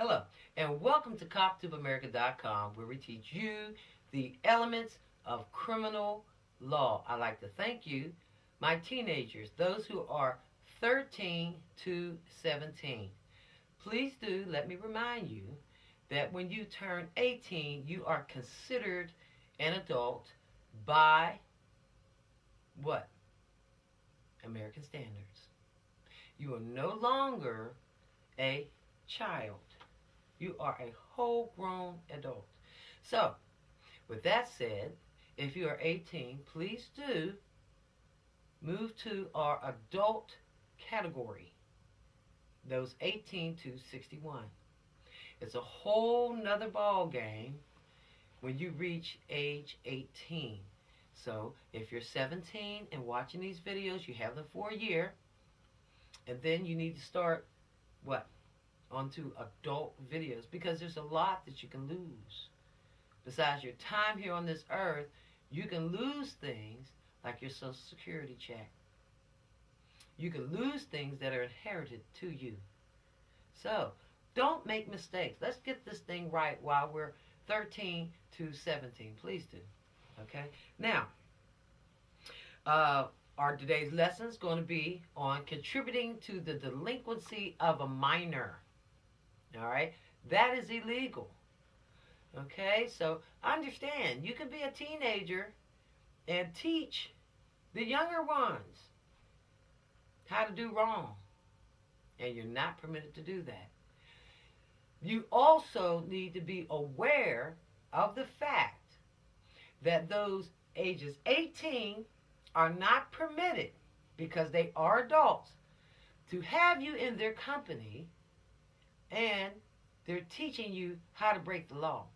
Hello, and welcome to CopTubeAmerica.com, where we teach you the elements of criminal law. I'd like to thank you, my teenagers, those who are 13 to 17. Please do let me remind you that when you turn 18, you are considered an adult by what? American standards. You are no longer a child. You are a whole grown adult. So, with that said, if you are 18, please do move to our adult category, those 18 to 61. It's a whole nother ball game when you reach age 18. So, if you're 17 and watching these videos, you have them for a year, and then you need to start, what? Onto adult videos, because there's a lot that you can lose. Besides your time here on this earth, you can lose things like your Social Security check. You can lose things that are inherited to you. So, don't make mistakes. Let's get this thing right while we're 13 to 17. Please do. Okay? Now, our today's lesson is going to be on contributing to the delinquency of a minor. All right? That is illegal. Okay? So understand, you can be a teenager and teach the younger ones how to do wrong. And you're not permitted to do that. You also need to be aware of the fact that those ages 18 are not permitted, because they are adults, to have you in their company, and they're teaching you how to break the law.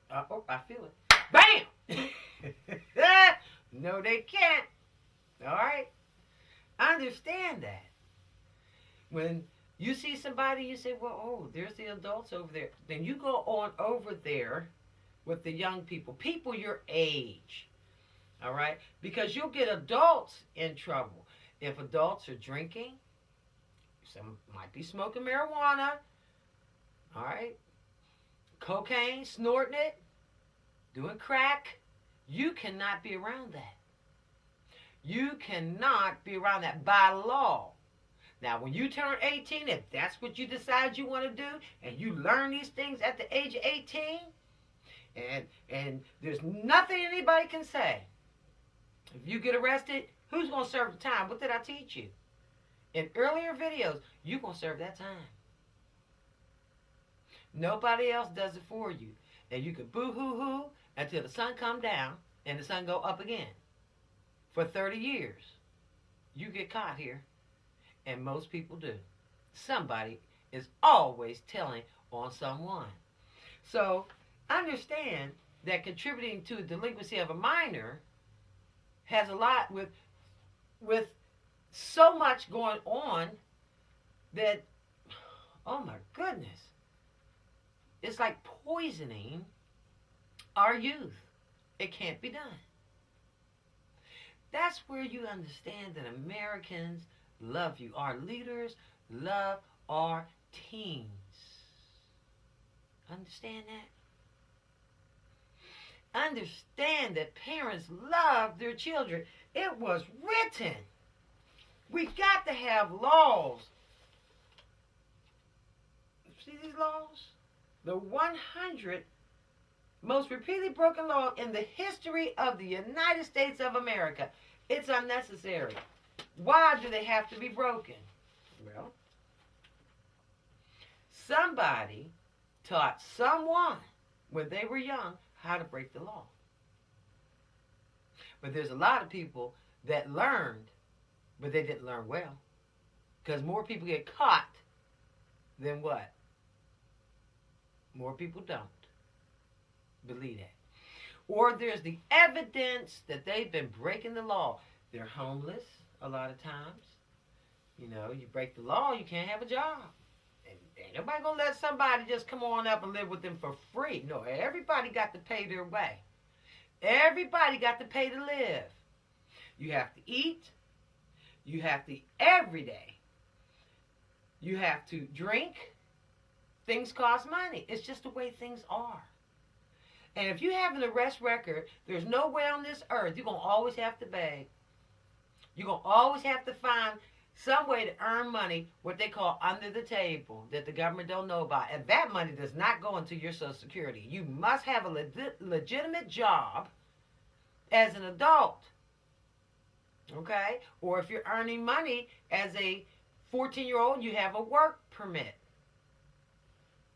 Oh, I feel it. Bam! No, they can't. All right? Understand that. When you see somebody, you say, well, oh, there's the adults over there. Then you go on over there with the young people, people your age. All right? Because you'll get adults in trouble. If adults are drinking, some might be smoking marijuana, all right? Cocaine, snorting it, doing crack. You cannot be around that. You cannot be around that by law. Now, when you turn 18, if that's what you decide you want to do, and you learn these things at the age of 18, and there's nothing anybody can say. If you get arrested, who's going to serve the time? What did I teach you? In earlier videos, you're going to serve that time. Nobody else does it for you. And you can boo-hoo-hoo until the sun come down and the sun go up again. For 30 years, you get caught here. And most people do. Somebody is always telling on someone. So, understand that contributing to the delinquency of a minor has a lot with so much going on that, oh my goodness, it's like poisoning our youth. It can't be done. That's where you understand that Americans love you. Our leaders love our teens. Understand that? Understand that parents love their children. It was written. We got to have laws. See these laws? The 100 most repeatedly broken laws in the history of the United States of America. It's unnecessary. Why do they have to be broken? Well, somebody taught someone when they were young how to break the law. But there's a lot of people that learned, but they didn't learn well. Because more people get caught than what? More people don't. Believe that. Or there's the evidence that they've been breaking the law. They're homeless a lot of times. You know, you break the law, you can't have a job. And ain't nobody gonna let somebody just come on up and live with them for free. No, everybody got to pay their way. Everybody got to pay to live. You have to eat. You have to eat every day. You have to drink. Things cost money. It's just the way things are. And if you have an arrest record, there's no way on this earth you're going to always have to beg. You're going to always have to find some way to earn money, what they call under the table, that the government don't know about. And that money does not go into your Social Security. You must have a legitimate job as an adult. Okay? Or if you're earning money as a 14-year-old, you have a work permit.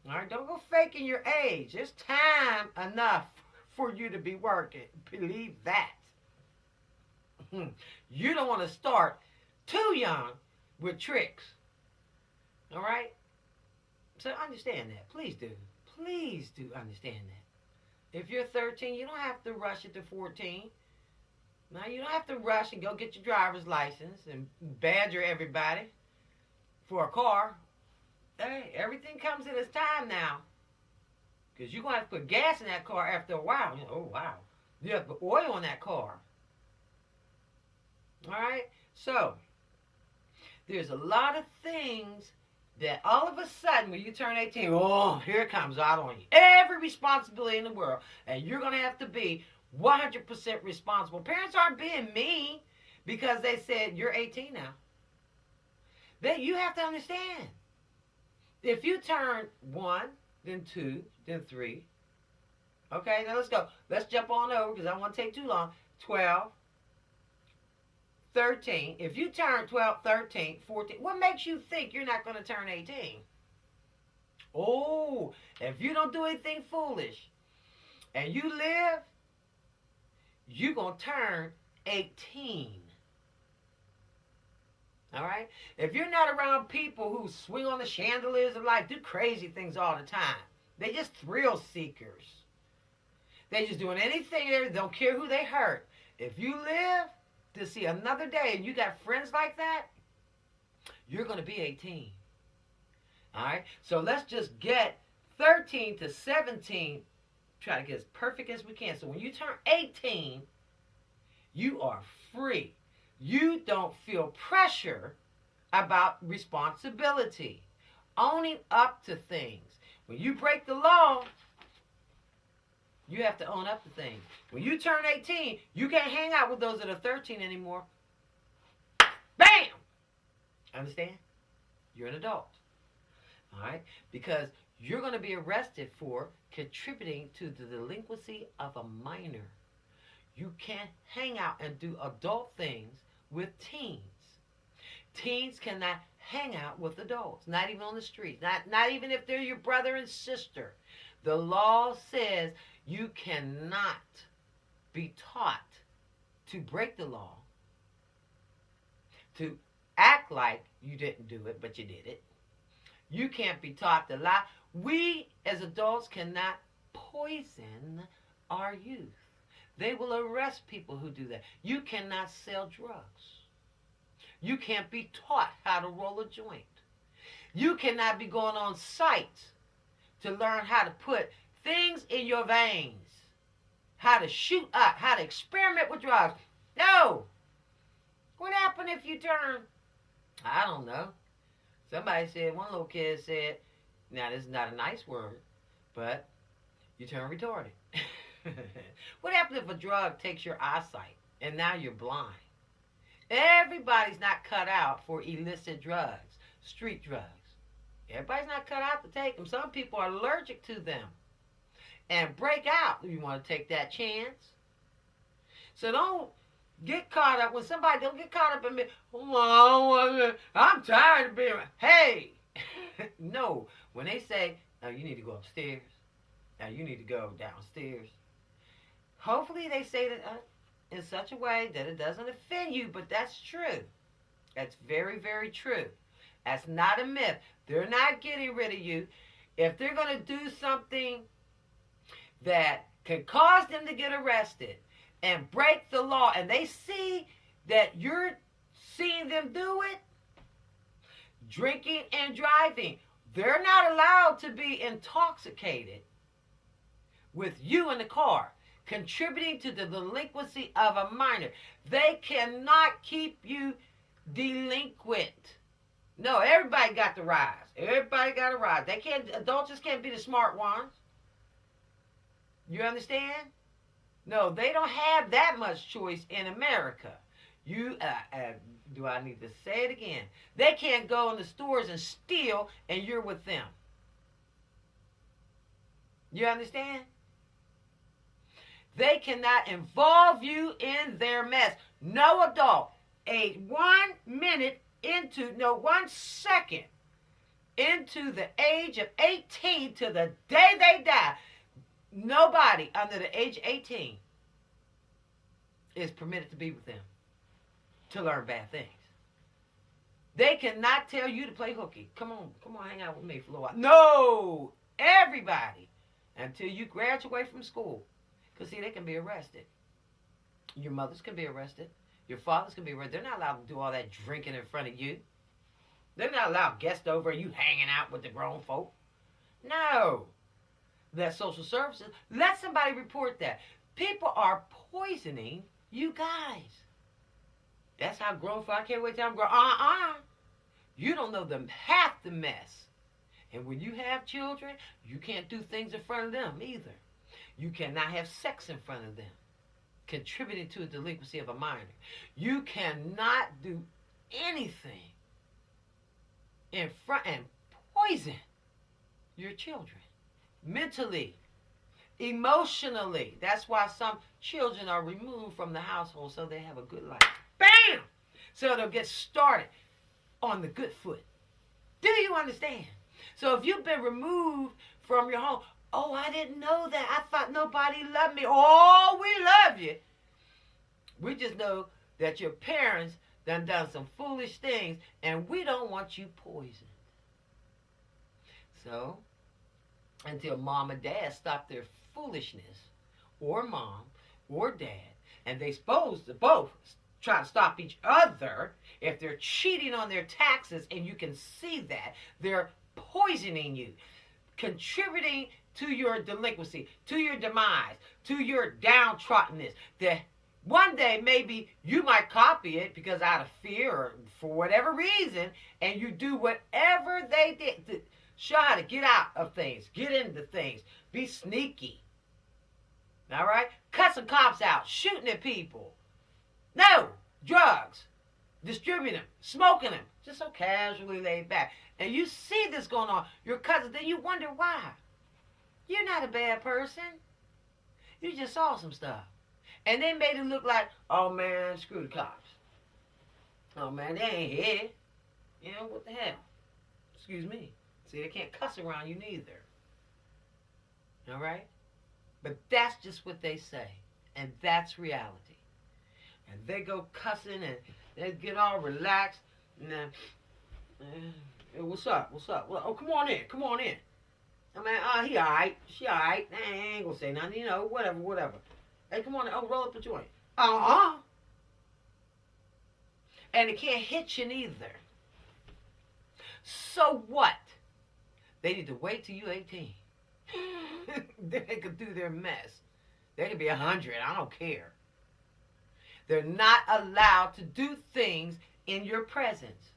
All right? Don't go faking your age. There's time enough for you to be working. Believe that. You don't want to start too young with tricks. All right? So understand that. Please do. Please do understand that. If you're 13, you don't have to rush it to 14. Now, you don't have to rush and go get your driver's license and badger everybody for a car. Hey, everything comes in its time now. Because you're going to have to put gas in that car after a while. Oh, wow. You have to put oil in that car. All right? So, there's a lot of things that all of a sudden when you turn 18, oh, here it comes out on you. Every responsibility in the world. And you're going to have to be 100% responsible. Parents aren't being mean because they said, you're 18 now. You have to understand. If you turn 1, then 2, then 3. Okay, now let's go. Let's jump on over because I don't want to take too long. 12. 13. If you turn 12, 13, 14, what makes you think you're not going to turn 18? Oh, if you don't do anything foolish and you live, you're going to turn 18. All right? If you're not around people who swing on the chandeliers of life, do crazy things all the time. They just thrill seekers. They just doing anything. They don't care who they hurt. If you live to see another day and you got friends like that, you're going to be 18. All right? So let's just get 13 to 17, try to get as perfect as we can. So when you turn 18, you are free. You don't feel pressure about responsibility, owning up to things. When you break the law, you have to own up to things. When you turn 18, you can't hang out with those that are 13 anymore. Bam! Understand? You're an adult. All right? Because you're going to be arrested for contributing to the delinquency of a minor. You can't hang out and do adult things with teens. Teens cannot hang out with adults, not even on the street, not even if they're your brother and sister. The law says you cannot be taught to break the law, to act like you didn't do it, but you did it. You can't be taught to lie. We, as adults, cannot poison our youth. They will arrest people who do that. You cannot sell drugs. You can't be taught how to roll a joint. You cannot be going on sites to learn how to put things in your veins, how to shoot up, how to experiment with drugs. No. What happened if you turn, I don't know. Somebody said, one little kid said, now this is not a nice word, but you turn retarded. What happens if a drug takes your eyesight and now you're blind? Everybody's not cut out for illicit drugs, street drugs. Everybody's not cut out to take them. Some people are allergic to them and break out. You want to take that chance? So don't get caught up. When somebody don't get caught up in me, oh, I'm tired of being, hey. No. When they say, oh, you need to go upstairs. Now you need to go downstairs. Hopefully they say that in such a way that it doesn't offend you, but that's true. That's very, very true. That's not a myth. They're not getting rid of you. If they're going to do something that can cause them to get arrested and break the law, and they see that you're seeing them do it, drinking and driving, they're not allowed to be intoxicated with you in the car, contributing to the delinquency of a minor. They cannot keep you delinquent. No, everybody got to rise. Everybody got to rise. They can't. Adults just can't be the smart ones. You understand? No, they don't have that much choice in America. You do I need to say it again? They can't go in the stores and steal, and you're with them. You understand? They cannot involve you in their mess. No adult, a 1 minute into, no, 1 second into the age of 18 to the day they die, nobody under the age of 18 is permitted to be with them to learn bad things. They cannot tell you to play hooky. Come on, hang out with me for a while. No, everybody, until you graduate from school. Because, see, they can be arrested. Your mothers can be arrested. Your fathers can be arrested. They're not allowed to do all that drinking in front of you. They're not allowed guests over and you hanging out with the grown folk. No. That's social services. Let somebody report that. People are poisoning you guys. That's how grown folk, I can't wait till I'm grown. You don't know them half the mess. And when you have children, you can't do things in front of them either. You cannot have sex in front of them, contributing to a delinquency of a minor. You cannot do anything in front and poison your children. Mentally, emotionally. That's why some children are removed from the household so they have a good life. Bam! So they'll get started on the good foot. Do you understand? So if you've been removed from your home, oh, I didn't know that. I thought nobody loved me. Oh, we love you. We just know that your parents done some foolish things, and we don't want you poisoned. So, until mom and dad stop their foolishness, or mom, or dad, and they supposed to both try to stop each other, if they're cheating on their taxes, and you can see that, they're poisoning you, contributing to your delinquency, to your demise, to your downtroddeness. That one day maybe you might copy it because out of fear or for whatever reason, and you do whatever they did to show how to get out of things, get into things, be sneaky. All right? Cussing cops out, shooting at people. No, drugs, distributing them, smoking them, just so casually laid back. And you see this going on, your cousins, then you wonder why. You're not a bad person. You just saw some stuff. And they made it look like, oh man, screw the cops. Oh man, they ain't here. You know, what the hell? Excuse me. See, they can't cuss around you neither. All right? But that's just what they say. And that's reality. And they go cussing and they get all relaxed. And then, hey, what's up? What's up? Well, oh, come on in. Come on in. I mean, he all right. She all right. I ain't gonna say nothing. You know, whatever. Hey, come on in. Oh, roll up a joint. And it can't hit you neither. So what? They need to wait till you're 18. Then they could do their mess. They could be 100. I don't care. They're not allowed to do things in your presence.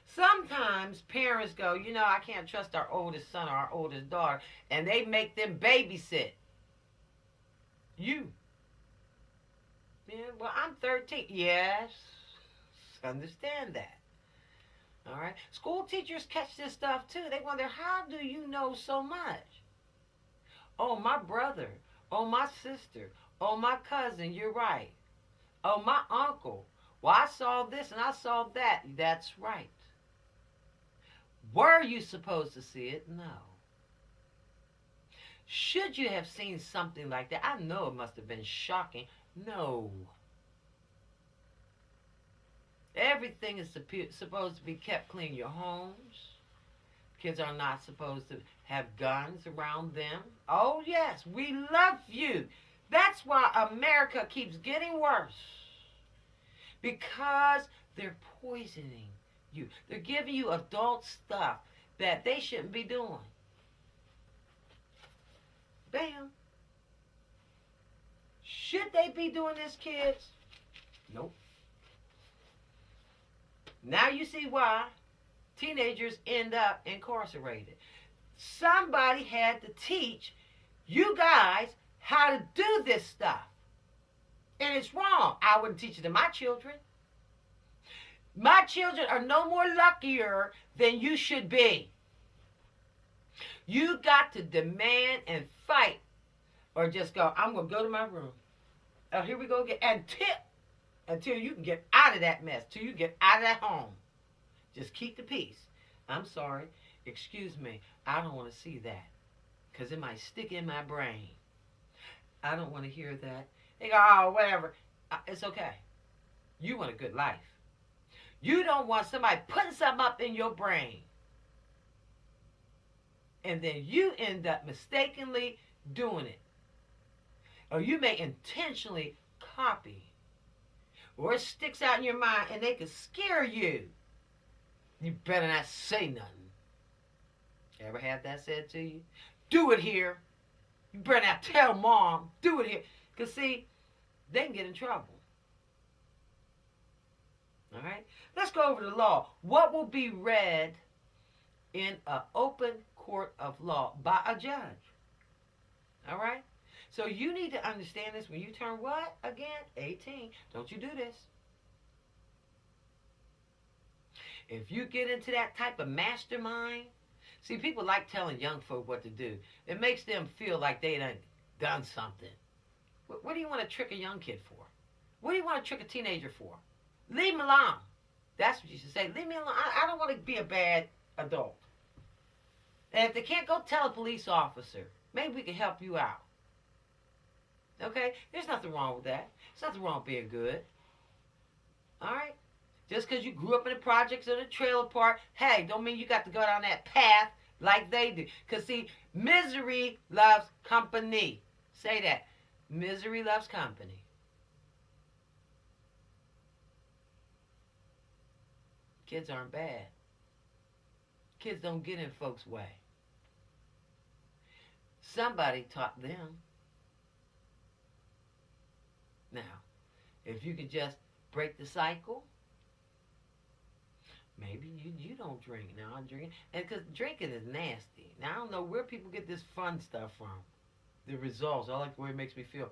Sometimes parents go, you know, I can't trust our oldest son or our oldest daughter, and they make them babysit you. Yeah, well, I'm 13. Yes, understand that. All right. School teachers catch this stuff too. They wonder, how do you know so much? Oh, my brother. Oh, my sister. Oh, my cousin. You're right. Oh, my uncle. Well, I saw this and I saw that. That's right. Were you supposed to see it? No. Should you have seen something like that? I know it must have been shocking. No. Everything is supposed to be kept clean. Your homes. Kids are not supposed to have guns around them. Oh, yes, we love you. That's why America keeps getting worse. Because they're poisoning you. They're giving you adult stuff that they shouldn't be doing. Bam. Should they be doing this, kids? Nope. Now you see why teenagers end up incarcerated. Somebody had to teach you guys how to do this stuff. And it's wrong. I wouldn't teach it to my children. My children are no more luckier than you should be. You got to demand and fight, or just go, I'm going to go to my room. Oh, here we go again. And tip until you can get out of that mess, till you get out of that home. Just keep the peace. I'm sorry. Excuse me. I don't want to see that, because it might stick in my brain. I don't want to hear that. They go, oh, whatever. It's okay. You want a good life. You don't want somebody putting something up in your brain, and then you end up mistakenly doing it. Or you may intentionally copy. Or it sticks out in your mind and they can scare you. You better not say nothing. Ever had that said to you? Do it here. You better not tell mom. Do it here. Because see, they can get in trouble. All right? Let's go over the law. What will be read in an open court of law by a judge? All right? So you need to understand this when you turn what? Again, 18. Don't you do this. If you get into that type of mastermind, see, people like telling young folk what to do. It makes them feel like they done something. What do you want to trick a young kid for? What do you want to trick a teenager for? Leave them alone. That's what you should say. Leave me alone. I don't want to be a bad adult. And if they can't go tell a police officer, maybe we can help you out. Okay? There's nothing wrong with that. There's nothing wrong with being good. All right? Just because you grew up in the projects or the trailer park, hey, don't mean you got to go down that path like they do. Because, see, misery loves company. Say that. Misery loves company. Kids aren't bad. Kids don't get in folks' way. Somebody taught them. Now, if you could just break the cycle, maybe you don't drink. Now I'm drinking. And because drinking is nasty. Now I don't know where people get this fun stuff from. The results. I like the way it makes me feel.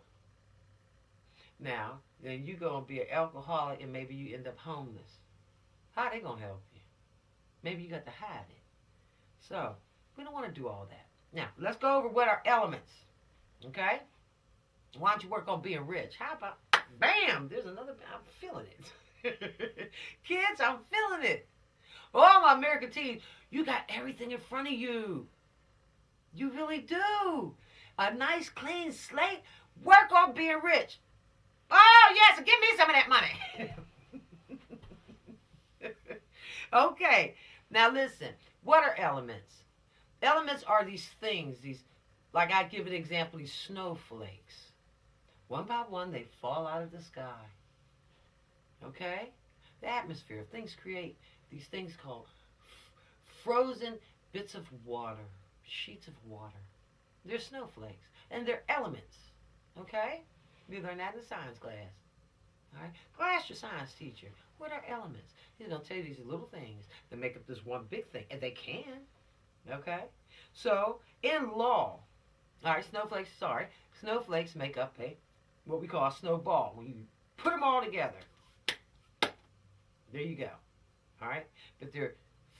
Now, then you go and be an alcoholic and maybe you end up homeless. How are they going to help you? Maybe you got to hide it. So, we don't want to do all that. Now, let's go over what are elements. Okay? Why don't you work on being rich? How about, bam, there's another, I'm feeling it. Kids, I'm feeling it. Oh, my American teens, you got everything in front of you. You really do. A nice, clean slate. Work on being rich. Oh, yes, give me some of that money. Okay, now listen. What are elements? Elements are these things, like I give an example, these snowflakes. One by one, they fall out of the sky. Okay? The atmosphere. Things create these things called frozen bits of water, sheets of water. They're snowflakes. And they're elements. Okay? We learned that in science class. All right? Go ask your science teacher. What are elements? He's going to tell you these little things that make up this one big thing. And they can. Okay? So, in law, all right, snowflakes make up what we call a snowball. When you put them all together, there you go. All right? But they're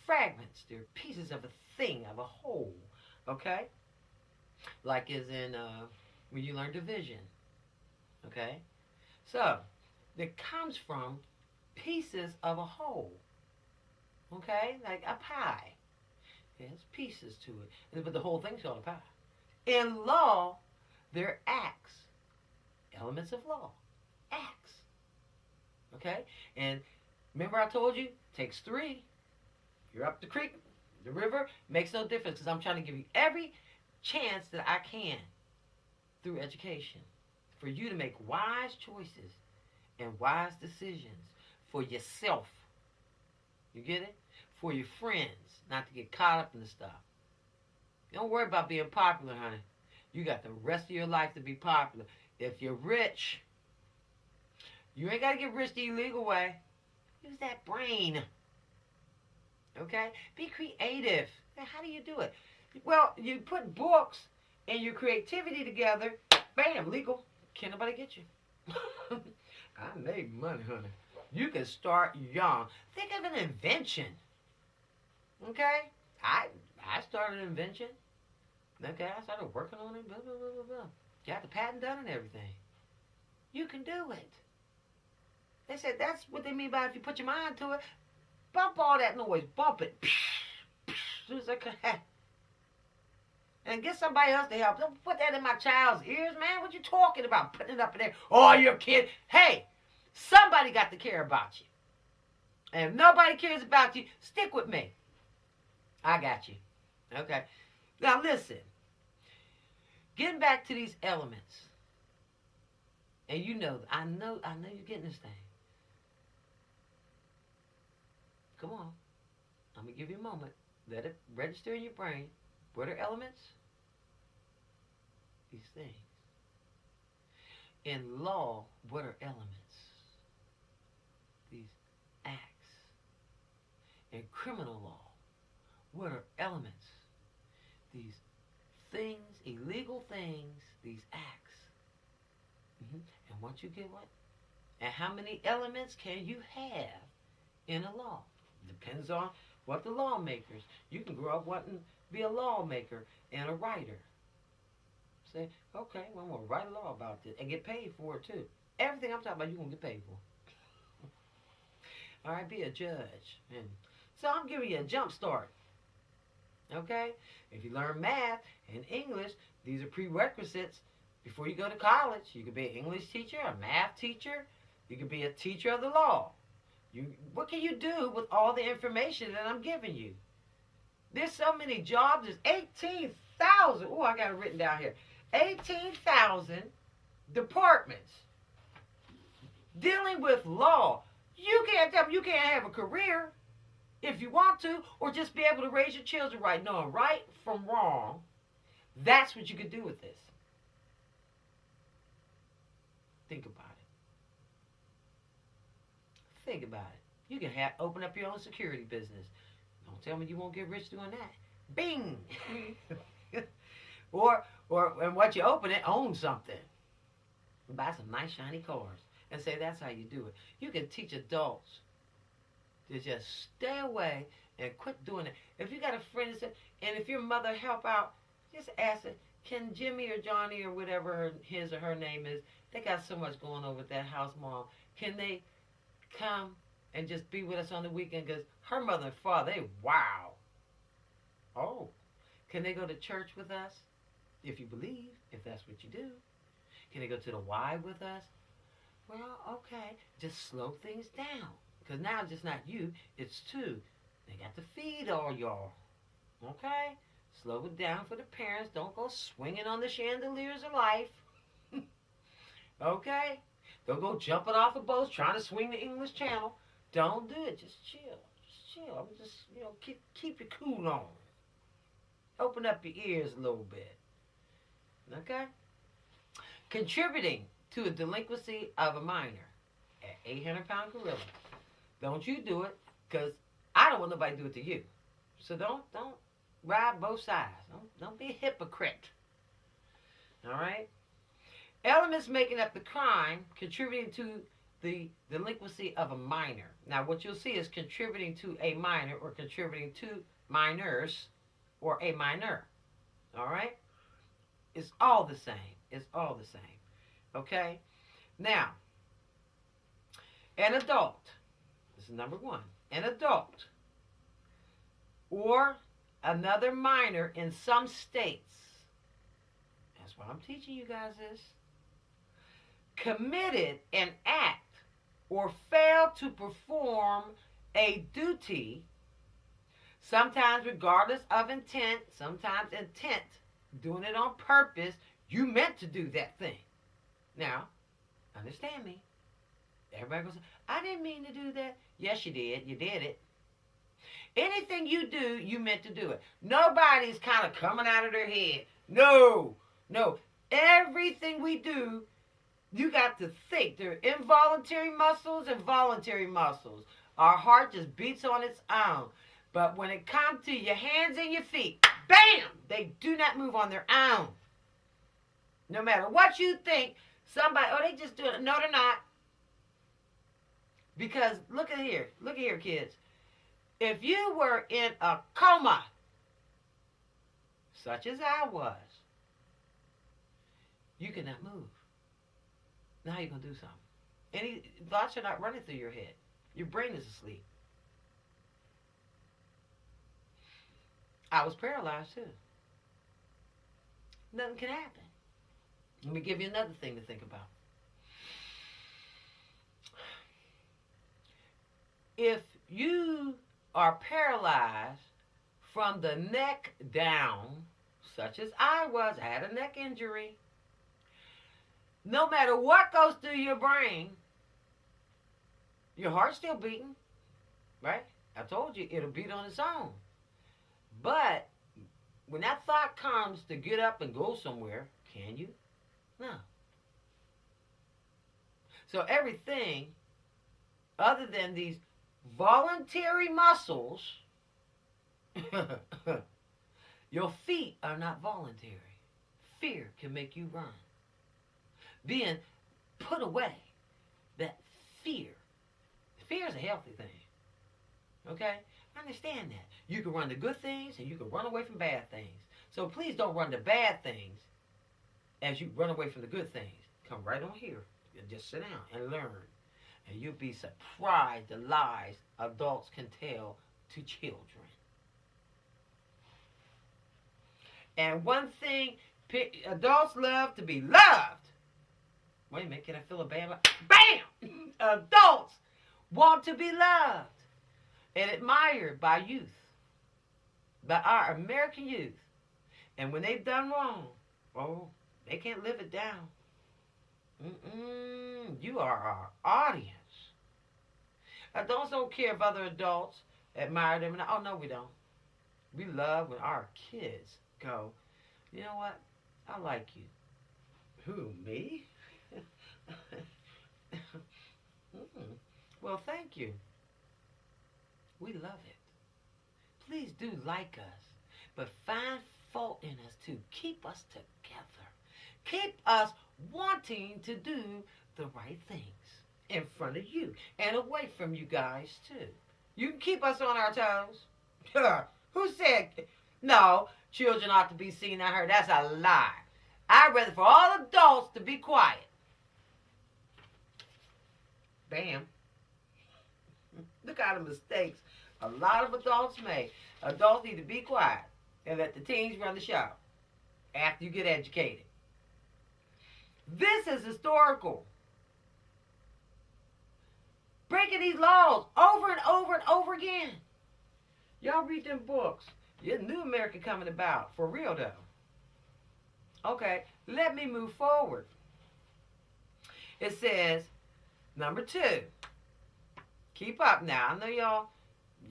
fragments. They're pieces of a thing, of a whole. Okay? Like is in when you learn division. Okay? So, that comes from pieces of a whole. Okay? Like a pie. There's pieces to it. But the whole thing's called a pie. In law, they're acts. Elements of law. Acts. Okay? And remember I told you, it takes 3. You're up the creek, the river, makes no difference because I'm trying to give you every chance that I can through education for you to make wise choices and wise decisions for yourself. You get it? For your friends, not to get caught up in the stuff. Don't worry about being popular, honey. You got the rest of your life to be popular. If you're rich, you ain't got to get rich the illegal way. Use that brain. Okay? Be creative. Now, how do you do it? Well, you put books and your creativity together. Bam, legal. Can't nobody get you. I made money, honey. You can start young. Think of an invention. Okay? I started an invention. Okay, I started working on it. Blah, blah, blah, blah, blah. Got the patent done and everything. You can do it. They said that's what they mean by if you put your mind to it. Bump all that noise. Bump it. As soon as I can. And get somebody else to help. Don't put that in my child's ears, man. What you talking about? Putting it up in there. Oh, you're a kid. Hey, somebody got to care about you. And if nobody cares about you, stick with me. I got you. Okay. Now listen. Getting back to these elements. And you know, I know you're getting this thing. Come on. I'm going to give you a moment. Let it register in your brain. What are elements? These things. In law, what are elements? These acts. In criminal law, what are elements? These things, illegal things, these acts. And once you get what? And how many elements can you have in a law? Depends on what the lawmakers. You can grow up wanting to be a lawmaker and a writer. Say, okay, well, I'm going to write a law about this and get paid for it too. Everything I'm talking about, you're going to get paid for. All right, be a judge. And so I'm giving you a jump start. Okay? If you learn math and English, these are prerequisites before you go to college. You could be an English teacher, a math teacher. You could be a teacher of the law. What can you do with all the information that I'm giving you? There's so many jobs. There's 18,000. Oh, I got it written down here. 18,000 departments dealing with law. You can't tell me you can't have a career if you want to, or just be able to raise your children right, knowing right from wrong. That's what you could do with this. Think about it. Think about it. You can open up your own security business. Don't tell me you won't get rich doing that. Bing! or and what you open it, own something. Buy some nice shiny cars and say that's how you do it. You can teach adults to just stay away and quit doing it. If you got a friend that said, and if your mother help out, just ask her, can Jimmy or Johnny or whatever his or her name is, they got so much going on with that house, Mom. Can they come and just be with us on the weekend? Because her mother and father, they wow. Oh, can they go to church with us? If you believe, if that's what you do. Can they go to the Y with us? Well, okay. Just slow things down. Because now it's just not you, it's two. They got to feed all y'all. Okay? Slow it down for the parents. Don't go swinging on the chandeliers of life. Okay? Don't go jumping off of boats trying to swing the English Channel. Don't do it. Just chill. Just chill. Just, keep your cool on. Open up your ears a little bit. Okay? Contributing to a delinquency of a minor at 800-pound gorilla. Don't you do it, because I don't want nobody to do it to you. So don't ride both sides. Don't be a hypocrite. All right? Elements making up the crime contributing to the delinquency of a minor. Now, what you'll see is contributing to a minor or contributing to minors or a minor. All right? It's all the same. It's all the same. Okay? Now, an adult. This is number one. An adult or another minor in some states. That's what I'm teaching you guys is. Committed an act or failed to perform a duty, sometimes regardless of intent, sometimes intent, doing it on purpose. You meant to do that thing. Now, understand me. Everybody goes, I didn't mean to do that. Yes, you did. You did it. Anything you do, you meant to do it. Nobody's kind of coming out of their head. No. Everything we do, you got to think. There are involuntary muscles and voluntary muscles. Our heart just beats on its own. But when it comes to your hands and your feet, bam, they do not move on their own. No matter what you think, somebody, oh, they just do it. No, they're not. Because look at here, kids. If you were in a coma, such as I was, you cannot move. Now how you going to do something? Any thoughts are not running through your head. Your brain is asleep. I was paralyzed too. Nothing can happen. Let me give you another thing to think about. If you are paralyzed from the neck down, such as I was, I had a neck injury, no matter what goes through your brain, your heart's still beating, right? I told you it'll beat on its own. But when that thought comes to get up and go somewhere, can you? No. So everything other than these voluntary muscles, your feet are not voluntary. Fear can make you run. Being put away, that fear. Fear is a healthy thing. Okay? Understand that. You can run to good things and you can run away from bad things. So please don't run to bad things as you run away from the good things. Come right on here and just sit down and learn. And you'll be surprised the lies adults can tell to children. And one thing, adults love to be loved. Wait a minute, can I feel a bam? Bam! Adults want to be loved and admired by youth, by our American youth. And when they've done wrong, oh, they can't live it down. You are our audience. Adults don't care if other adults admire them. Oh, no, we don't. We love when our kids go, you know what? I like you. Who, me? Well, thank you. We love it. Please do like us, but find fault in us to keep us together. Keep us wanting to do the right things in front of you and away from you guys too. You can keep us on our toes. Who said no? Children ought to be seen and heard. That's a lie. I'd rather for all adults to be quiet. Bam. Look at the mistakes a lot of adults make. Adults need to be quiet and let the teens run the show after you get educated. This is historical. Breaking these laws over and over and over again. Y'all read them books. There's new America coming about. For real, though. Okay, let me move forward. It says, number 2. Keep up now. I know y'all,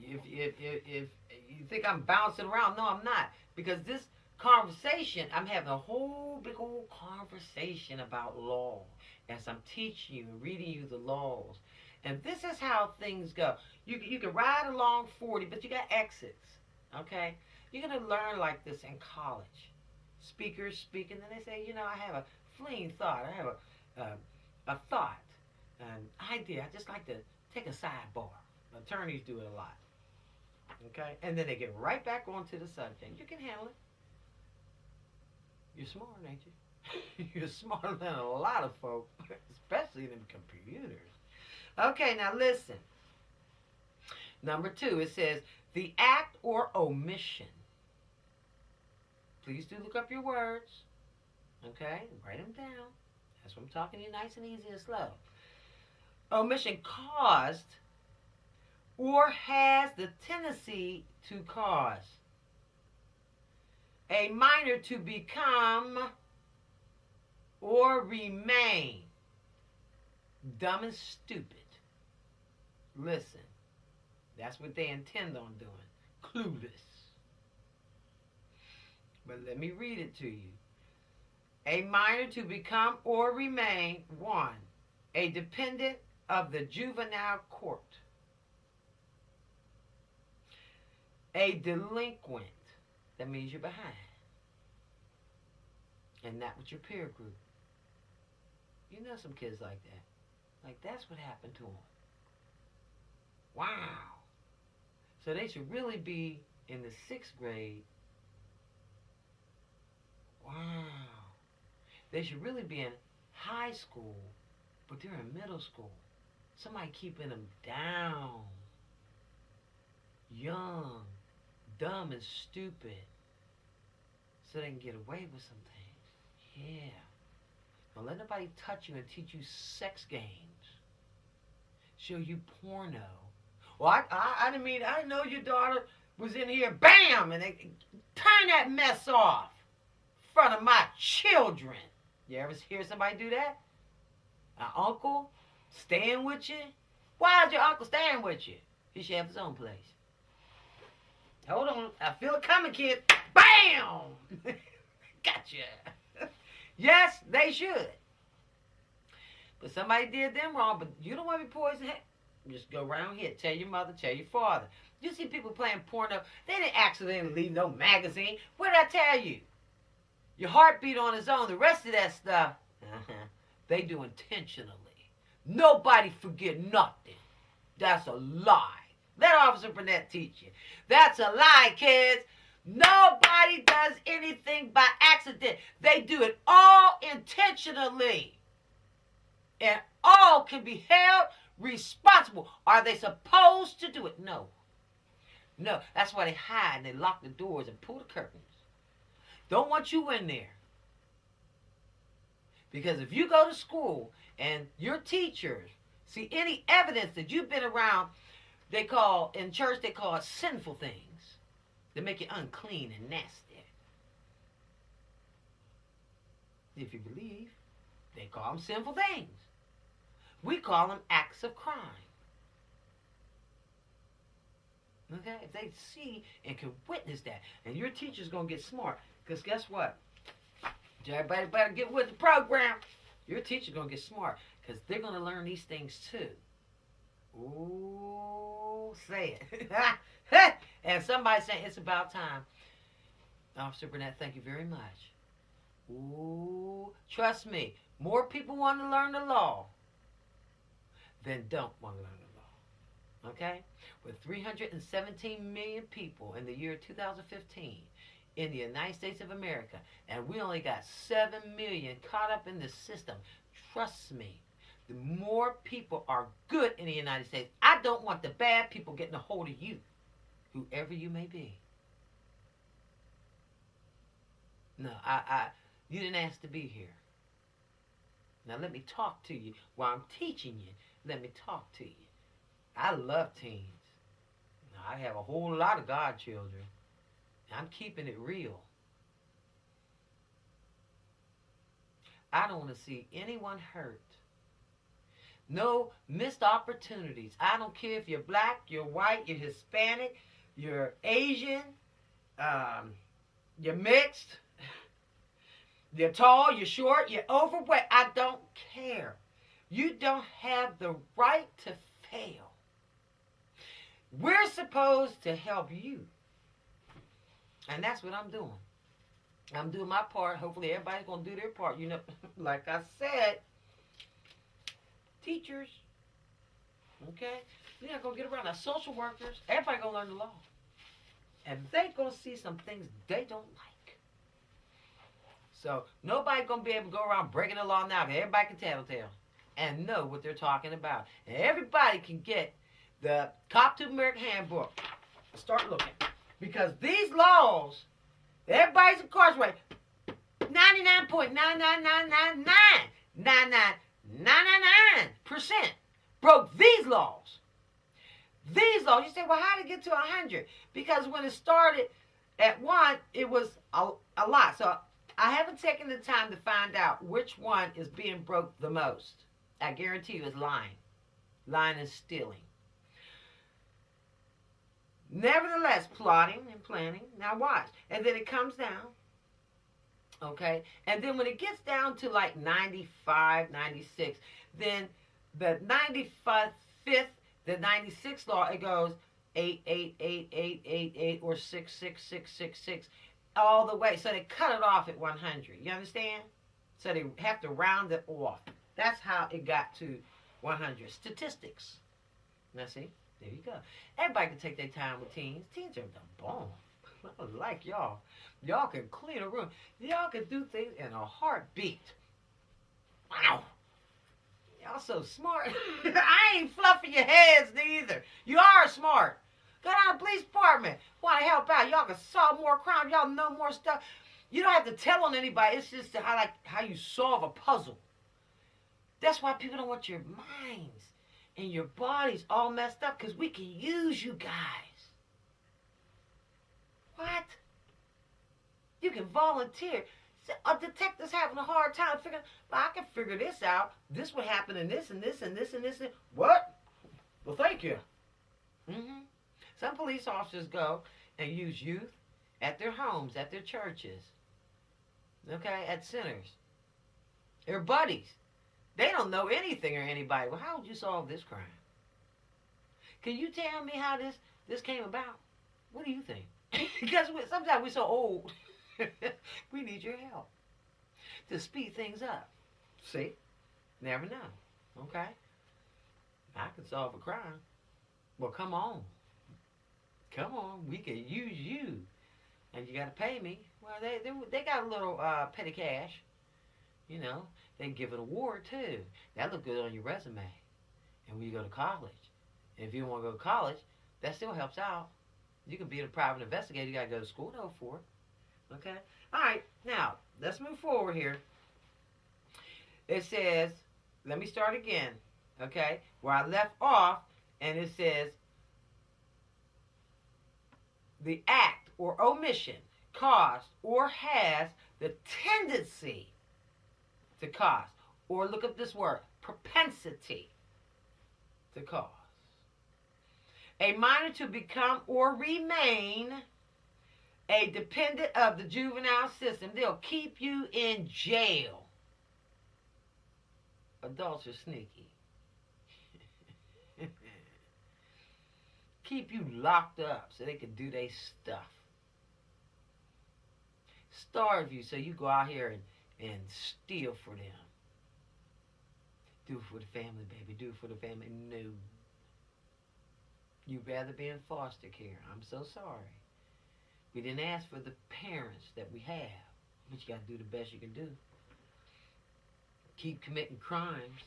if you think I'm bouncing around, no, I'm not. Because this conversation, I'm having a whole big old conversation about law as I'm teaching you and reading you the laws. And this is how things go. You can ride along 40, but you got exits, okay? You're going to learn like this in college. Speakers speak, and then they say, you know, I have a fleeting thought. I have a thought, an idea. I just like to take a sidebar. Attorneys do it a lot, okay? And then they get right back onto the subject. You can handle it. You're smart, ain't you? You're smarter than a lot of folks, especially them computers. Okay, now listen. Number 2, it says, the act or omission. Please do look up your words. Okay, write them down. That's what I'm talking to you, nice and easy and slow. Omission caused or has the tendency to cause a minor to become or remain dumb and stupid. Listen, that's what they intend on doing. Clueless. But let me read it to you. A minor to become or remain, 1, a dependent of the juvenile court. a delinquent, that means you're behind. And not with your peer group. You know some kids like that. Like, that's what happened to them. Wow. So they should really be in the 6th grade. Wow. They should really be in high school, but they're in middle school. Somebody keeping them down. Young, dumb, and stupid. So they can get away with some things. Yeah. Don't let nobody touch you and teach you sex games. Show you porno. Well, I didn't mean, I know your daughter was in here, bam, and they turn that mess off in front of my children. You ever hear somebody do that? An uncle staying with you? Why is your uncle staying with you? He should have his own place. Hold on, I feel it coming, kid. Bam! Gotcha. Yes, they should. But somebody did them wrong, but you don't want to be poisoned. Just go around here. Tell your mother, tell your father. You see people playing porno, they didn't accidentally leave no magazine. What did I tell you? Your heartbeat on its own. The rest of that stuff, they do intentionally. Nobody forget nothing. That's a lie. Let Officer Burnett teach you. That's a lie, kids. Nobody does anything by accident. They do it all intentionally. And all can be held responsible. Are they supposed to do it? No. No. That's why they hide and they lock the doors and pull the curtains. Don't want you in there. Because if you go to school and your teachers see any evidence that you've been around, in church they call it sinful things. They make you unclean and nasty. If you believe, they call them sinful things. We call them acts of crime. Okay? If they see and can witness that, and your teacher's going to get smart, because guess what? Everybody better get with the program. Your teacher's going to get smart, because they're going to learn these things too. Ooh, say it. And somebody saying it's about time. Officer Burnett, thank you very much. Ooh, trust me, more people want to learn the law than don't want to learn the law. Okay? With 317 million people in the year 2015 in the United States of America, and we only got 7 million caught up in the system, trust me, the more people are good in the United States. I don't want the bad people getting a hold of you, whoever you may be. No, you didn't ask to be here. Now let me talk to you while I'm teaching you. Let me talk to you. I love teens. Now, I have a whole lot of godchildren. I'm keeping it real. I don't want to see anyone hurt. No missed opportunities. I don't care if you're black, you're white, you're Hispanic, you're Asian, you're mixed, you're tall, you're short, you're overweight. I don't care. You don't have the right to fail. We're supposed to help you. And that's what I'm doing. I'm doing my part. Hopefully everybody's going to do their part. You know, like I said, teachers, okay? You're not going to get around. Now, social workers, everybody going to learn the law. And they're going to see some things they don't like. So, nobody going to be able to go around breaking the law now. Everybody can tattletale and know what they're talking about. And everybody can get the Cop to America Handbook. Start looking. Because these laws, everybody's incarcerated. 99.9999999% broke these laws. These laws, you say, well, how did it get to 100? Because when it started at 1, it was a lot. So I haven't taken the time to find out which one is being broke the most. I guarantee you it's lying. Lying and stealing. Nevertheless, plotting and planning. Now watch. And then it comes down. Okay? And then when it gets down to like 95, 96, then the 95th, the 96th law, it goes, 8888888 or 66666 all the way. So they cut it off at 100. You understand? So they have to round it off. That's how it got to 100. Statistics. Now see, there you go. Everybody can take their time with teens. Teens are the bomb. I like y'all. Y'all can clean a room. Y'all can do things in a heartbeat. Wow. Y'all so smart. I ain't fluffing your heads neither. You are smart. Go down to the police department. Want to help out. Y'all can solve more crime. Y'all know more stuff. You don't have to tell on anybody. It's just how you solve a puzzle. That's why people don't want your minds and your bodies all messed up, because we can use you guys. What? You can volunteer. A detective's having a hard time figuring, well, I can figure this out. This would happen in this and this and this and this. And what? Well, thank you. Mm-hmm. Some police officers go and use youth at their homes, at their churches, okay, at centers. Their buddies. They don't know anything or anybody. Well, how would you solve this crime? Can you tell me how this came about? What do you think? Because sometimes we're so old. We need your help to speed things up. See? Never know. Okay? I can solve a crime. Well, come on. Come on. We can use you. And you got to pay me. Well, they got a little petty cash. You know, they give an award too. That look good on your resume. And when you go to college. And if you don't want to go to college, that still helps out. You can be a private investigator. You got to go to school though for it. Okay? All right. Now, let's move forward here. It says, let me start again. Okay? Where I left off, and it says, the act or omission caused or has the tendency to cause. Or look up this word, propensity to cause. A minor to become or remain a dependent of the juvenile system. They'll keep you in jail. Adults are sneaky. Keep you locked up so they can do their stuff. Starve you so you go out here and steal for them. Do it for the family, baby. Do it for the family. No. You'd rather be in foster care. I'm so sorry. We didn't ask for the parents that we have, but you got to do the best you can do. Keep committing crimes.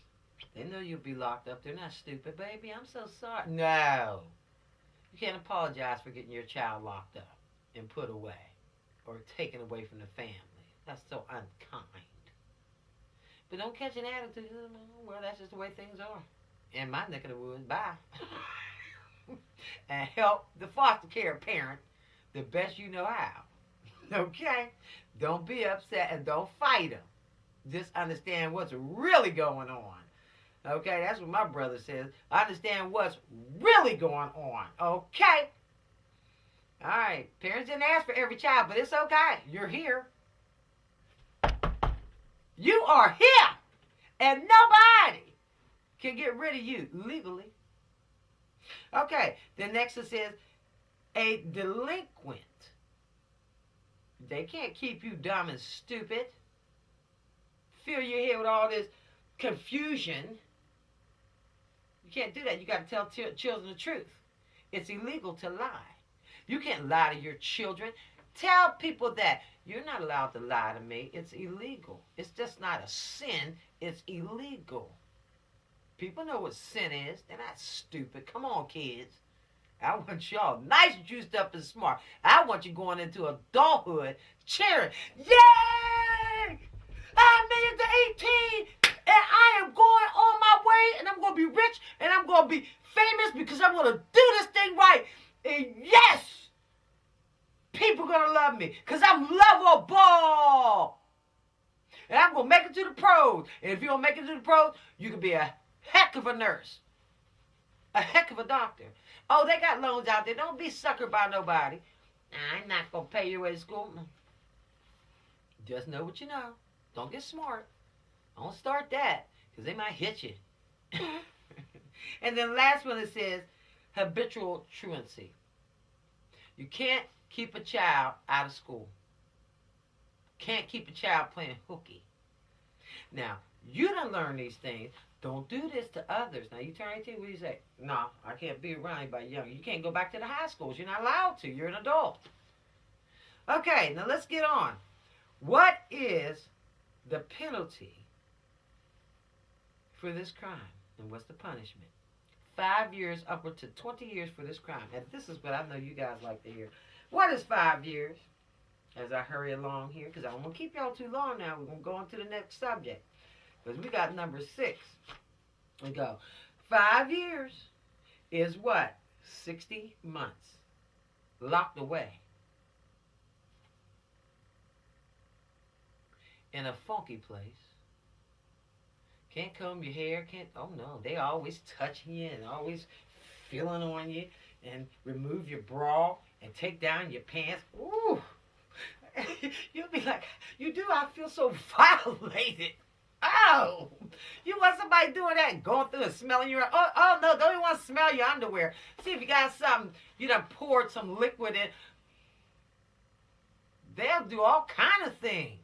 They know you'll be locked up. They're not stupid, baby. I'm so sorry. No. You can't apologize for getting your child locked up and put away or taken away from the family. That's so unkind. But don't catch an attitude. Well, that's just the way things are. In my neck of the woods, bye. And help the foster care parent the best you know how. Okay? Don't be upset and don't fight them. Just understand what's really going on. Okay? That's what my brother says. Understand what's really going on. Okay? All right. Parents didn't ask for every child, but it's okay. You're here. You are here. And nobody can get rid of you legally. Okay. Then next it says, a delinquent. They can't keep you dumb and stupid. Fill your head with all this confusion. You can't do that. You got to tell children the truth. It's illegal to lie. You can't lie to your children. Tell people that you're not allowed to lie to me. It's illegal. It's just not a sin. It's illegal. People know what sin is. They're not stupid. Come on, kids. I want y'all nice, juiced up, and smart. I want you going into adulthood cheering. Yay! I made it to 18, and I am going on my way, and I'm going to be rich, and I'm going to be famous because I'm going to do this thing right. And yes, people are going to love me because I'm lovable. And I'm going to make it to the pros. And if you don't make it to the pros, you can be a heck of a nurse. A heck of a doctor. Oh, they got loans out there. Don't be suckered by nobody. I'm not going to pay your way to school. Just know what you know. Don't get smart. Don't start that, because they might hit you. And then last one it says, habitual truancy. You can't keep a child out of school. Can't keep a child playing hooky. Now, you done learn these things. Don't do this to others. Now, you turn 18, what do you say? No, I can't be around anybody young. You can't go back to the high schools. You're not allowed to. You're an adult. Okay, now let's get on. What is the penalty for this crime? And what's the punishment? 5 years upward to 20 years for this crime. And this is what I know you guys like to hear. What is 5 years? As I hurry along here, because I don't want to keep y'all too long now. We're going to go on to the next subject. Because we got number 6. We go. 5 years is what? 60 months. Locked away. In a funky place. Can't comb your hair. Can't. Oh no. They always touching you and always feeling on you. And remove your bra and take down your pants. Ooh. You'll be like, you do, I feel so violated. Oh, you want somebody doing that, going through and smelling your, oh no, don't even want to smell your underwear. See if you got something, you done poured some liquid in. They'll do all kind of things.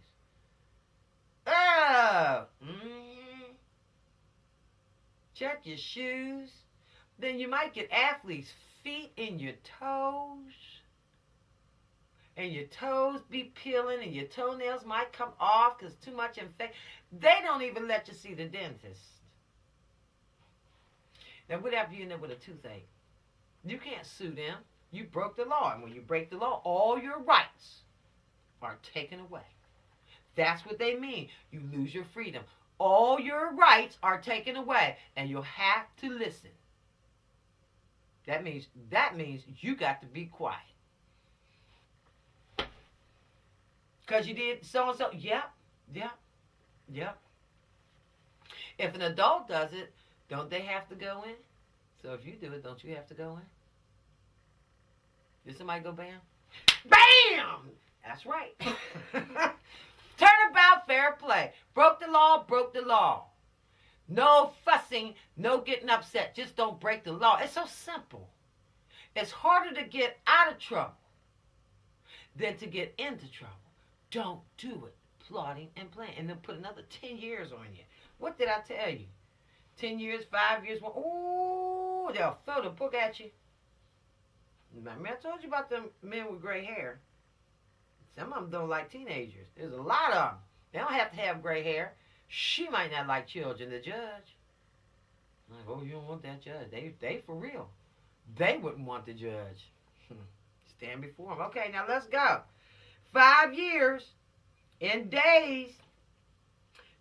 Check your shoes. Then you might get athlete's feet in your toes. And your toes be peeling and your toenails might come off because too much infection. They don't even let you see the dentist. Now, what if you end up with a toothache? You can't sue them. You broke the law. And when you break the law, all your rights are taken away. That's what they mean. You lose your freedom. All your rights are taken away. And you'll have to listen. That means you got to be quiet. Because you did so-and-so. Yep. If an adult does it, don't they have to go in? So if you do it, don't you have to go in? Did somebody go bam? Bam! That's right. Turnabout fair play. Broke the law. No fussing, no getting upset. Just don't break the law. It's so simple. It's harder to get out of trouble than to get into trouble. Don't do it. Plotting and planning. And then put another 10 years on you. What did I tell you? 10 years, 5 years. Ooh, they'll throw the book at you. Remember I told you about them men with gray hair. Some of them don't like teenagers. There's a lot of them. They don't have to have gray hair. She might not like children. The judge. I'm like, oh, you don't want that judge. They for real. They wouldn't want the judge. Stand before him. Okay, now let's go. 5 years in days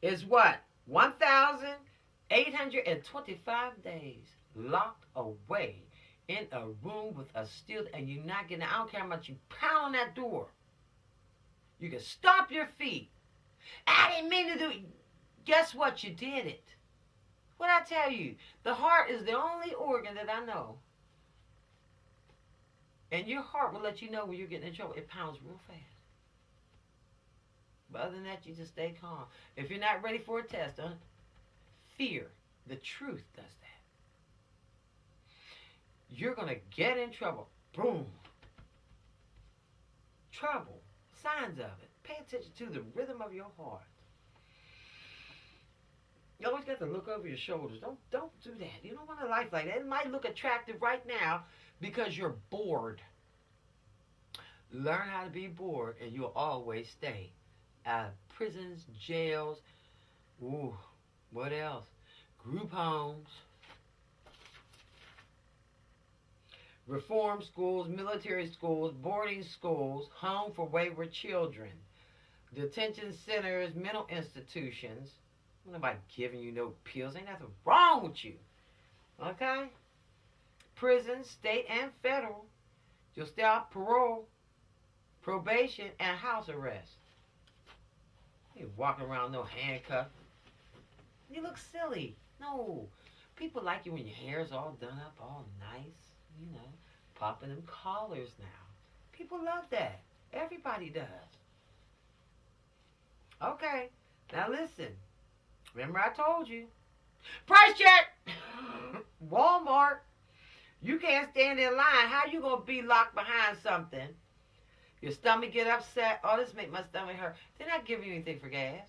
is what? 1,825 days locked away in a room with a steel, and you're not getting, I don't care how much you pound on that door. You can stomp your feet. I didn't mean to do it. Guess what? You did it. What'd I tell you? The heart is the only organ that I know. And your heart will let you know when you're getting in trouble. It pounds real fast. But other than that, you just stay calm. If you're not ready for a test, fear. The truth does that. You're going to get in trouble. Boom. Trouble. Signs of it. Pay attention to the rhythm of your heart. You always got to look over your shoulders. Don't do that. You don't want a life like that. It might look attractive right now because you're bored. Learn how to be bored and you'll always stay. Prisons, jails, what else? Group homes, reform schools, military schools, boarding schools, home for wayward children, detention centers, mental institutions. Nobody giving you no pills. Ain't nothing wrong with you. Okay? Prisons, state and federal. You'll stay off parole, probation, and house arrest. You walking around no handcuff. You look silly. No. People like you when your hair's all done up, all nice, you know, popping them collars now. People love that. Everybody does. Okay. Now listen. Remember I told you. Price check! Walmart. You can't stand in line. How you going to be locked behind something? Your stomach get upset. Oh, this make my stomach hurt. They're not giving you anything for gas.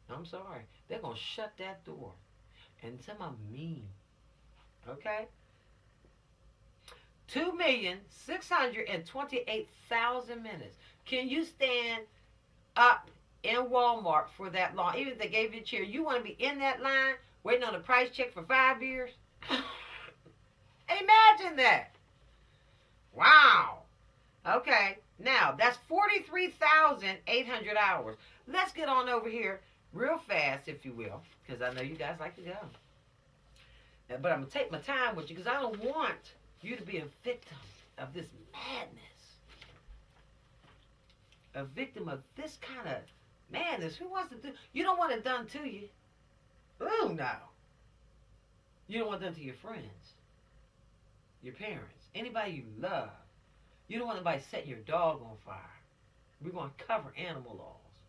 I'm sorry. They're going to shut that door. And some of them mean. Okay? 2,628,000 minutes. Can you stand up in Walmart for that long? Even if they gave you a chair, you want to be in that line waiting on a price check for 5 years? Imagine that. Wow. Okay, now that's 43,800 hours. Let's get on over here real fast, if you will, because I know you guys like to go. Now, but I'm going to take my time with you because I don't want you to be a victim of this madness. A victim of this kind of madness. Who wants to do? You don't want it done to you. Oh, no. You don't want it done to your friends, your parents, anybody you love. You don't want anybody setting your dog on fire. We're going to cover animal laws.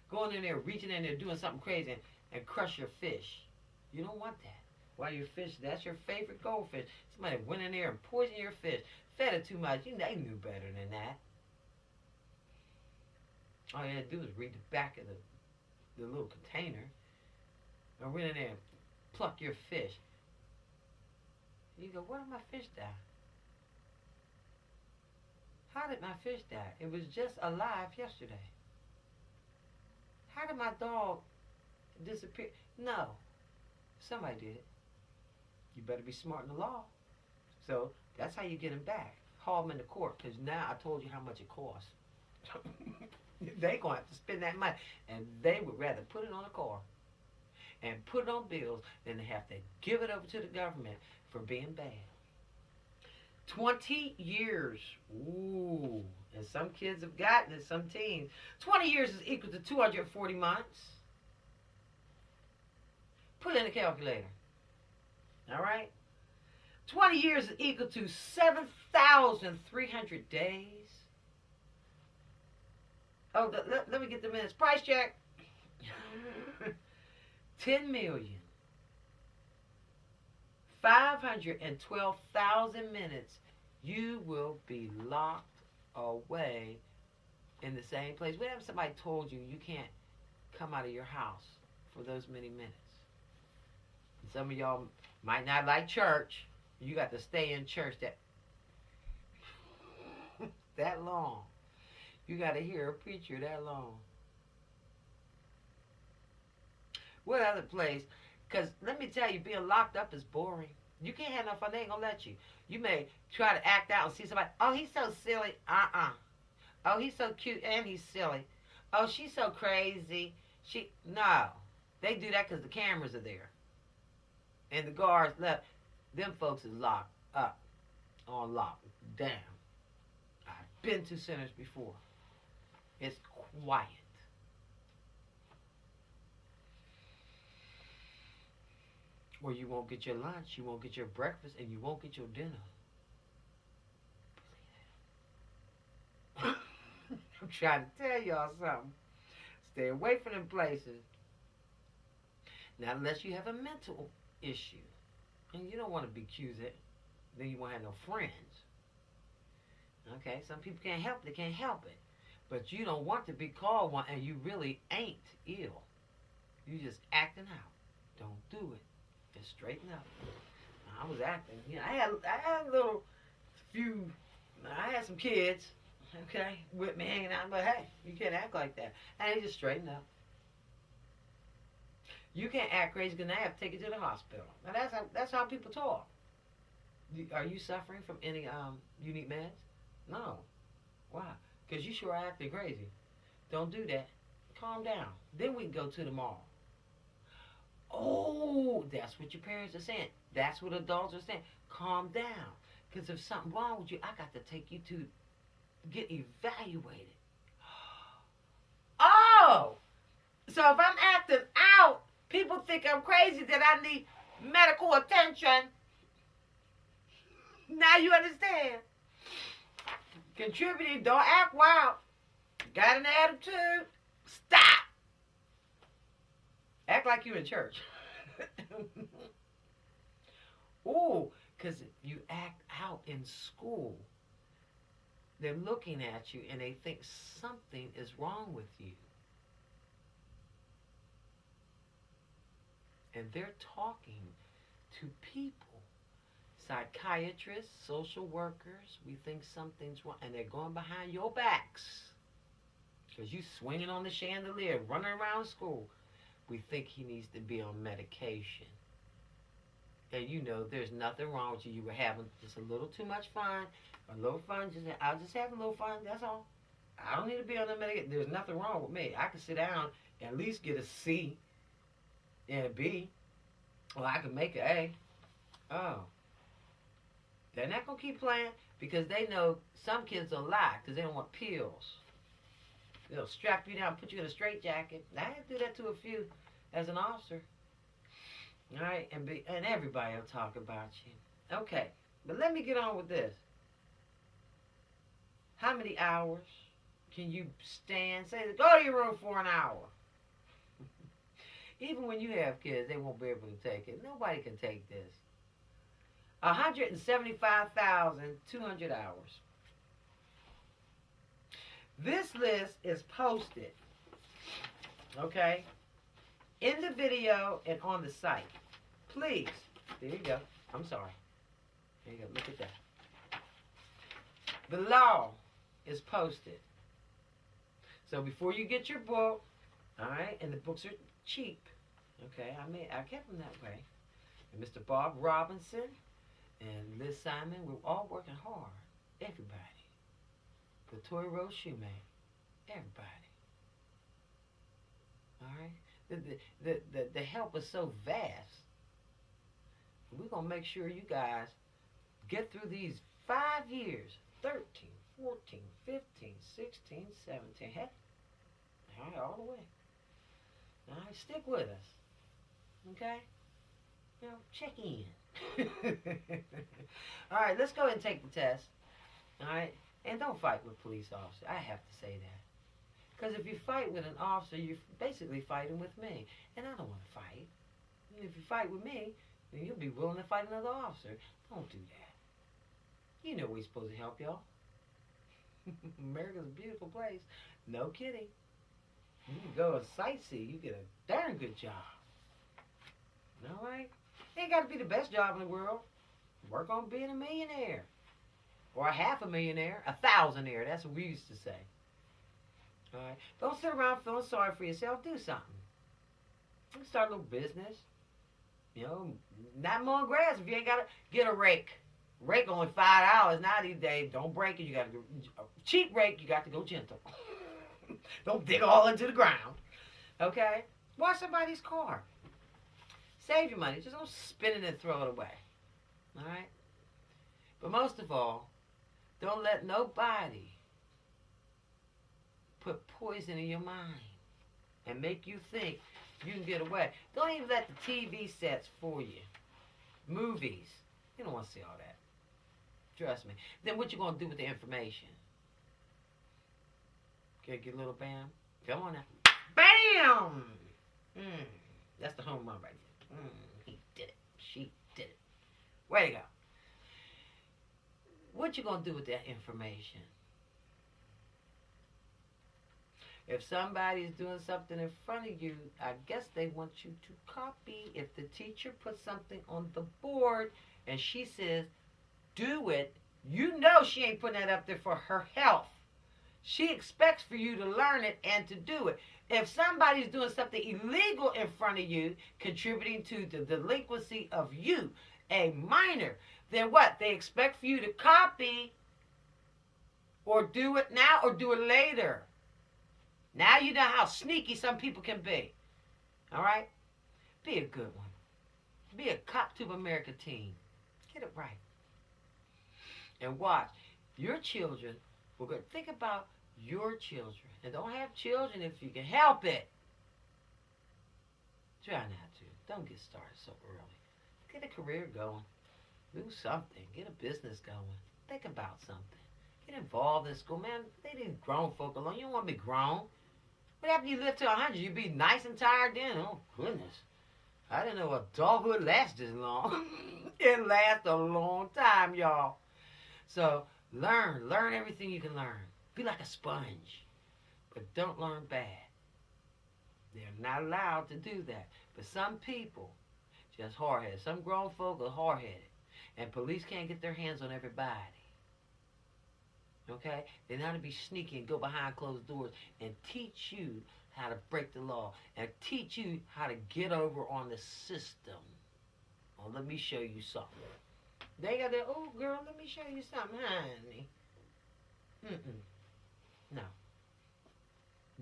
Going in there, reaching in there, doing something crazy and crush your fish. You don't want that. Why your fish, that's your favorite goldfish. Somebody went in there and poisoned your fish. Fed it too much. They knew better than that. All you had to do was read the back of the little container. And went in there and pluck your fish. You go, where did my fish die? How did my fish die? It was just alive yesterday. How did my dog disappear? No. Somebody did it. You better be smart in the law. So that's how you get him back. Haul him into court because now I told you how much it costs. They're going to have to spend that money. And they would rather put it on a car and put it on bills than to have to give it over to the government for being bad. 20 years. Ooh. And some kids have gotten it, some teens. 20 years is equal to 240 months. Put in a calculator. All right? 20 years is equal to 7,300 days. Oh, let me get the minutes. Price check. 10,512,000 minutes. You will be locked away in the same place. What if somebody told you you can't come out of your house for those many minutes? And some of y'all might not like church. You got to stay in church that long. You got to hear a preacher that long. What other place? Because let me tell you, being locked up is boring. You can't have no fun. They ain't going to let you. You may try to act out and see somebody. Oh, he's so silly. Oh, he's so cute and he's silly. Oh, she's so crazy. No. They do that because the cameras are there. And the guards left. Them folks is locked up. On lock. Damn. I've been to centers before. It's quiet. Or you won't get your lunch, you won't get your breakfast, and you won't get your dinner. I'm trying to tell y'all something. Stay away from them places. Not unless you have a mental issue. And you don't want to be accused. Then you won't have no friends. Okay, some people can't help it. They can't help it. But you don't want to be called one, and you really ain't ill. You just acting out. Don't do it. Just straighten up. I was acting. I had a little few. I had some kids, okay, with me hanging out. But hey, you can't act like that. And they just straighten up. You can't act crazy because I have to take you to the hospital. Now that's how people talk. Are you suffering from any unique meds? No. Why? Because you sure are acting crazy. Don't do that. Calm down. Then we can go to the mall. Oh, that's what your parents are saying. That's what adults are saying. Calm down. Because if something's wrong with you, I got to take you to get evaluated. Oh! So if I'm acting out, people think I'm crazy, that I need medical attention. Now you understand. Contributing, don't act wild. Got an attitude? Stop. Act like you're in church. Oh, because you act out in school, they're looking at you and they think something is wrong with you. And they're talking to people, psychiatrists, social workers. We think something's wrong, and they're going behind your backs because you swinging on the chandelier, running around school. We think he needs to be on medication. And you know there's nothing wrong with you. You were having just a little too much fun. A little fun, I'll just have a little fun, that's all. I don't need to be on the medication. There's nothing wrong with me. I can sit down and at least get a C and a B. Or I can make an A. Oh. They're not going to keep playing because they know some kids will lie because they don't want pills. They'll strap you down, put you in a straitjacket. I had to do that to a few as an officer. All right, and everybody will talk about you. Okay, but let me get on with this. How many hours can you stand? Say, go to your room for an hour. Even when you have kids, they won't be able to take it. Nobody can take this. 175,200 hours. This list is posted, okay, in the video and on the site. Please, there you go. I'm sorry. There you go. Look at that. The law is posted. So before you get your book, all right, and the books are cheap, okay, I kept them that way. And Mr. Bob Robinson and Liz Simon, we're all working hard. Everybody. Latoya Rose Shoemake. Everybody. All right? The help is so vast. We're going to make sure you guys get through these 5 years. 13, 14, 15, 16, 17. Heck, all right, all the way. All right, stick with us. Okay? Now, check in. All right, let's go ahead and take the test. All right? And don't fight with police officers. I have to say that. Because if you fight with an officer, you're basically fighting with me. And I don't want to fight. And if you fight with me, then you'll be willing to fight another officer. Don't do that. You know we're supposed to help y'all. America's a beautiful place. No kidding. You can go and sightsee. You get a darn good job. All right? Ain't got to be the best job in the world. Work on being a millionaire. Or a half a millionaire. A thousandaire. That's what we used to say. All right? Don't sit around feeling sorry for yourself. Do something. You can start a little business. You know, not mowing grass if you ain't got to get a rake. Rake only $5 now these days. Don't break it. You got to go cheap rake. You got to go gentle. Don't dig all into the ground. Okay? Wash somebody's car. Save your money. Just don't spin it and throw it away. All right? But most of all, don't let nobody put poison in your mind and make you think you can get away. Don't even let the TV sets fool you. Movies. You don't want to see all that. Trust me. Then what you going to do with the information? Okay, get a little bam. Come on now. Bam! That's the home run right there. He did it. She did it. Way to go. What you going to do with that information? If somebody's doing something in front of you, I guess they want you to copy. If the teacher puts something on the board and she says, do it, you know she ain't putting that up there for her health. She expects for you to learn it and to do it. If somebody's doing something illegal in front of you, contributing to the delinquency of you, a minor, then what? They expect for you to copy or do it now or do it later. Now you know how sneaky some people can be. All right? Be a good one. Be a Cop to America team. Get it right. And watch. Your children, we're going to think about your children. And don't have children if you can help it. Try not to. Don't get started so early. Get a career going. Do something. Get a business going. Think about something. Get involved in school. Man, they need grown folk alone. You don't want to be grown. What happened if you live to 100? You'd be nice and tired then? Oh, goodness. I didn't know adulthood lasts this long. It lasts a long time, y'all. So learn everything you can learn. Be like a sponge, but don't learn bad. They're not allowed to do that. But some people just hard-headed. Some grown folk are hard-headed, and police can't get their hands on everybody. Okay? They know how to be sneaky and go behind closed doors and teach you how to break the law and teach you how to get over on the system. Well, let me show you something. They got their, oh, girl, let me show you something, honey. No.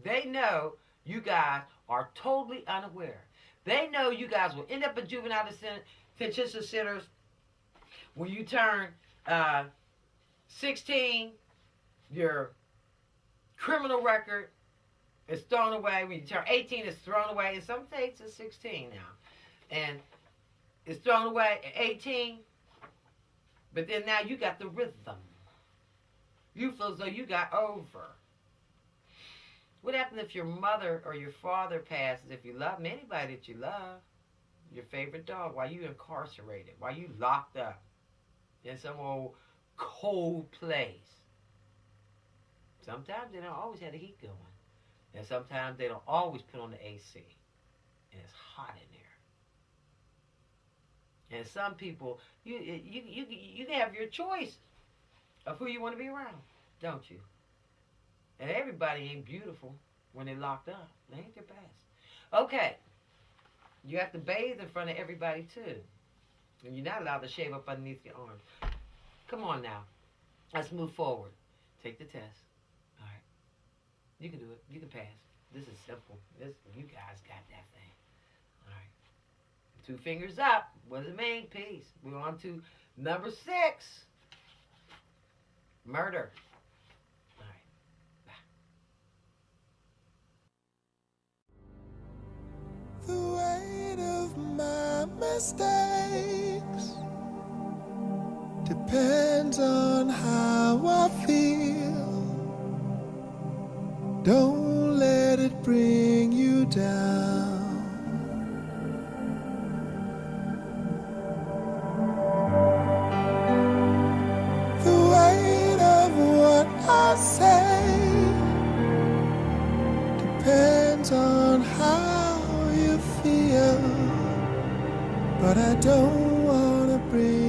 They know you guys are totally unaware. They know you guys will end up in juvenile detention centers when you turn 16. Your criminal record is thrown away. When you turn 18, it's thrown away. In some states, it's 16 now. And it's thrown away at 18. But then now you got the rhythm. You feel as though you got over. What happens if your mother or your father passes? If you love anybody that you love, your favorite dog, while you incarcerated, while you locked up in some old cold place. Sometimes they don't always have the heat going. And sometimes they don't always put on the AC. And it's hot in there. And some people, you have your choice of who you want to be around, don't you? And everybody ain't beautiful when they're locked up. They ain't their best. Okay. You have to bathe in front of everybody, too. And you're not allowed to shave up underneath your arms. Come on now. Let's move forward. Take the test. All right. You can do it. You can pass. This is simple. You guys got that thing. All right. 2 fingers up was the main piece. We're on to number 6. Murder. The weight of my mistakes depends on how I feel. Don't let it bring you down. The weight of what I say depends on how you feel, but I don't wanna bring